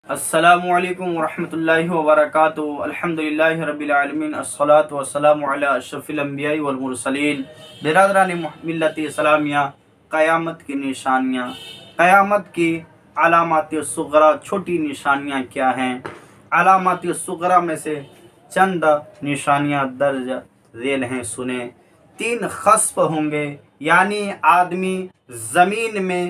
السلام علیکم ورحمۃ اللہ وبرکاتہ۔ الحمدللہ رب العالمین، الصلاۃ والسلام علی اشرف الانبیاء والمرسلین۔ برادران ملت اسلامیہ، قیامت کی نشانیاں، قیامت کی علامات صغریٰ، چھوٹی نشانیاں کیا ہیں؟ علامات صغریٰ میں سے چند نشانیاں درج ذیل ہیں، سنیں۔ 3 خسف ہوں گے، یعنی آدمی زمین میں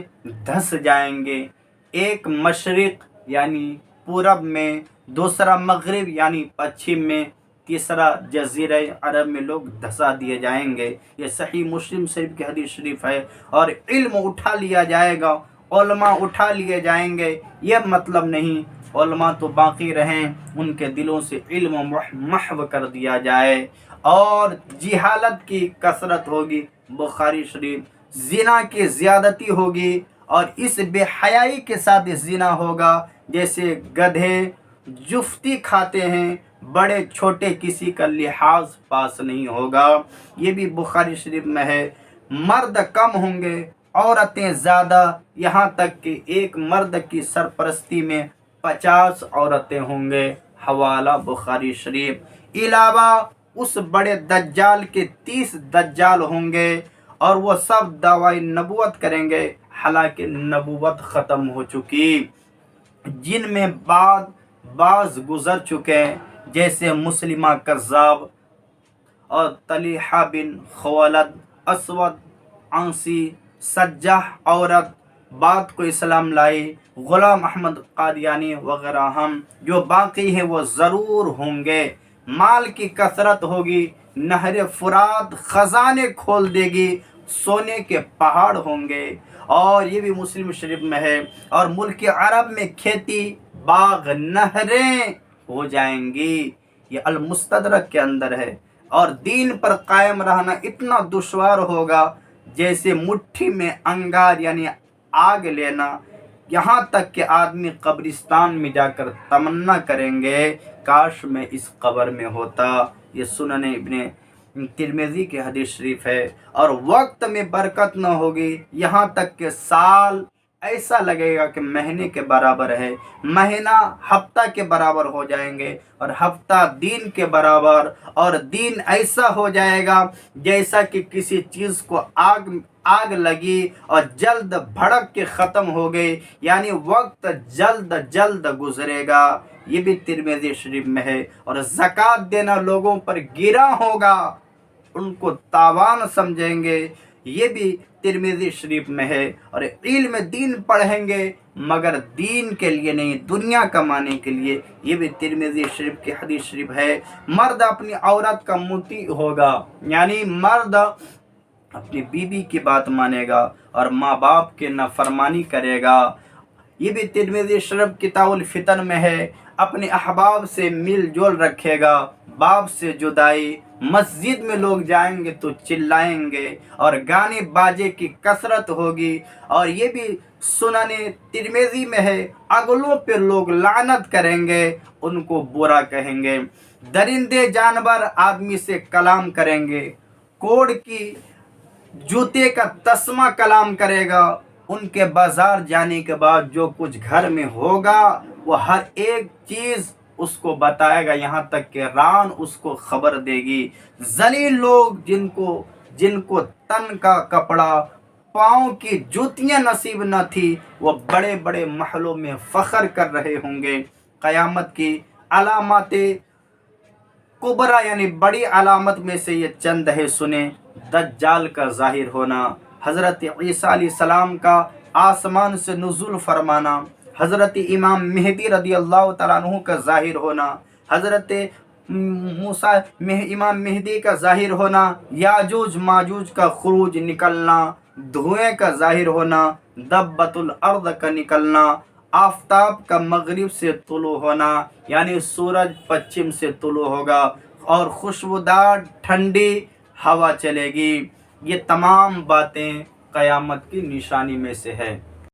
دھس جائیں گے۔ ایک مشرق یعنی پورب میں، دوسرا مغرب یعنی پچھم میں، تیسرا جزیرہ عرب میں لوگ دھسا دیے جائیں گے۔ یہ صحیح مسلم شریف کی حدیث شریف ہے۔ اور علم اٹھا لیا جائے گا، علماء اٹھا لیے جائیں گے، یہ مطلب نہیں علماء تو باقی رہیں، ان کے دلوں سے علم محو کر دیا جائے۔ اور جہالت کی کثرت ہوگی، بخاری شریف۔ زنا کی زیادتی ہوگی، اور اس بے حیائی کے ساتھ زنا ہوگا جیسے گدھے جفتی کھاتے ہیں، بڑے چھوٹے کسی کا لحاظ پاس نہیں ہوگا۔ یہ بھی بخاری شریف میں ہے۔ مرد کم ہوں گے، عورتیں زیادہ، یہاں تک کہ ایک مرد کی سرپرستی میں 50 عورتیں ہوں گے، حوالہ بخاری شریف۔ علاوہ اس بڑے دجال کے 30 دجال ہوں گے، اور وہ سب دعوی نبوت کریں گے، حالانکہ نبوت ختم ہو چکی، جن میں بعض گزر چکے جیسے مسلمہ کذاب اور طلیحہ بن خوالد، اسود عنسی، سجاح عورت بات کو اسلام لائی، غلام احمد قادیانی وغیرہ ہم جو باقی ہیں وہ ضرور ہوں گے۔ مال کی کثرت ہوگی، نہر فرات خزانے کھول دے گی، سونے کے پہاڑ ہوں گے، اور یہ بھی مسلم شریف میں ہے۔ اور ملک عرب میں کھیتی، باغ، نہریں ہو جائیں گی، یہ المستدرک کے اندر ہے۔ اور دین پر قائم رہنا اتنا دشوار ہوگا جیسے مٹھی میں انگار یعنی آگ لینا، یہاں تک کہ آدمی قبرستان میں جا کر تمنا کریں گے کاش میں اس قبر میں ہوتا۔ یہ سنن ابن ترمذی کی حدیث شریف ہے۔ اور وقت میں برکت نہ ہوگی، یہاں تک کہ سال ایسا لگے گا کہ مہینے کے برابر ہے، مہینہ ہفتہ کے برابر ہو جائیں گے، اور ہفتہ دن کے برابر، اور دن ایسا ہو جائے گا جیسا کہ کسی چیز کو آگ لگی اور جلد بھڑک کے ختم ہو گئی، یعنی وقت جلد گزرے گا۔ یہ بھی ترمذی شریف میں ہے۔ اور زکوٰۃ دینا لوگوں پر گرا ہوگا، ان کو تاوان سمجھیں گے، یہ بھی ترمذی شریف میں ہے۔ اور علم دین پڑھیں گے مگر دین کے لیے نہیں، دنیا کمانے کے لیے، یہ بھی ترمذی شریف کی حدیث شریف ہے۔ مرد اپنی عورت کا مطیع ہوگا، یعنی مرد اپنی بیوی کی بات مانے گا اور ماں باپ کے نافرمانی کرے گا، یہ بھی ترمذی شریف کتاب الفتن میں ہے۔ اپنے احباب سے میل جول رکھے گا، باپ سے جدائی، مسجد میں لوگ جائیں گے تو چلائیں گے، اور گانے باجے کی کثرت ہوگی۔ اور یہ بھی سنن ترمذی میں ہے، اگلوں پہ لوگ لعنت کریں گے، ان کو برا کہیں گے۔ درندے جانور آدمی سے کلام کریں گے، کوڑ کی جوتے کا تسمہ کلام کرے گا، ان کے بازار جانے کے بعد جو کچھ گھر میں ہوگا وہ ہر ایک چیز اس کو بتائے گا، یہاں تک کہ ران اس کو خبر دے گی۔ ذلیل لوگ جن کو تن کا کپڑا، پاؤں کی جوتیاں نصیب نہ تھی، وہ بڑے بڑے محلوں میں فخر کر رہے ہوں گے۔ قیامت کی علامات کبریٰ یعنی بڑی علامت میں سے یہ چند ہے، سنیں۔ دجال کا ظاہر ہونا، حضرت عیسیٰ علیہ السلام کا آسمان سے نزول فرمانا، حضرت امام مہدی رضی اللہ تعالیٰ عنہ کا ظاہر ہونا، حضرت امام مہدی کا ظاہر ہونا، یاجوج ماجوج کا خروج نکلنا، دھوئیں کا ظاہر ہونا، دبۃ الارض کا نکلنا، آفتاب کا مغرب سے طلوع ہونا، یعنی سورج پچھم سے طلوع ہوگا، اور خوشبودار ٹھنڈی ہوا چلے گی۔ یہ تمام باتیں قیامت کی نشانی میں سے ہے۔